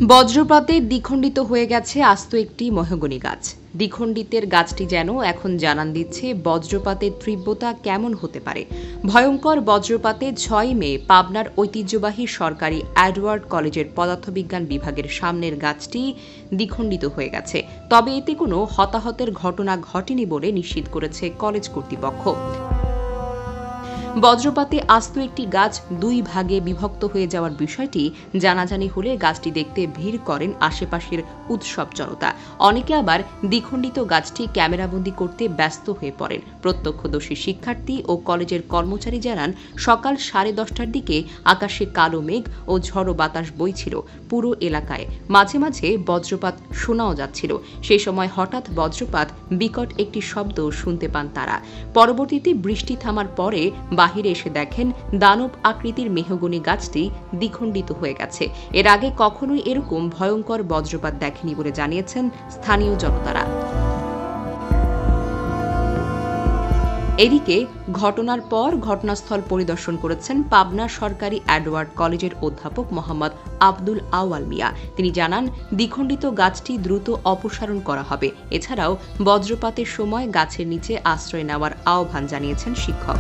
বজ্রপাতে দ্বিখণ্ডিত হয়ে গেছে আস্ত একটি মেহগনি গাছ। দ্বিখণ্ডিতের গাছটি যেন এখন জানান দিচ্ছে বজ্রপাতের তীব্রতা কেমন হতে পারে। ভয়ঙ্কর বজ্রপাতে ৬ মে পাবনার ঐতিহ্যবাহী সরকারি এডওয়ার্ড কলেজের পদার্থবিজ্ঞান বিভাগের সামনের গাছটি দ্বিখণ্ডিত হয়ে গেছে। তবে এতে কোনো হতাহতের ঘটনা ঘটেনি বলে নিশ্চিত করেছে কলেজ কর্তৃপক্ষ। বজ্রপাতে আস্ত একটি গাছ ২ ভাগে বিভক্ত হয়ে যাওয়ার বিষয়টি জানাজানি হলে গাছটি দেখতে ভিড় করেন আশেপাশের উৎসব জনতা। অনেকে আবার দ্বিখণ্ডিত গাছটি ক্যামেরাবন্দি করতে ব্যস্ত হয়ে পড়েন। প্রত্যক্ষদর্শী শিক্ষার্থী ও কলেজের কর্মচারী জানান, সকাল 10:30টার দিকে আকাশে কালো মেঘ ও ঝড়ো বাতাস বইছিল পুরো এলাকায়। মাঝে মাঝে বজ্রপাত শোনাও যাচ্ছিল। সেই সময় হঠাৎ বজ্রপাত বিকট একটি শব্দ শুনতে পান তারা। পরবর্তীতে বৃষ্টি থামার পরে বাহিরে এসে দেখেন দানব আকৃতির মেহগনি গাছটি দ্বিখণ্ডিত হয়ে গেছে। এর আগে কখনোই এরকম ভয়ঙ্কর বজ্রপাত দেখেনি বলে জানিয়েছেন স্থানীয় জনতারা। এদিকে ঘটনার পর ঘটনাস্থল পরিদর্শন করেছেন পাবনা সরকারি এডওয়ার্ড কলেজের অধ্যাপক মোহাম্মদ আব্দুল আওয়াল মিয়া। তিনি জানান, দ্বিখণ্ডিত গাছটি দ্রুত অপসারণ করা হবে। এছাড়াও বজ্রপাতের সময় গাছের নিচে আশ্রয় নেওয়ার আহ্বান জানিয়েছেন শিক্ষক।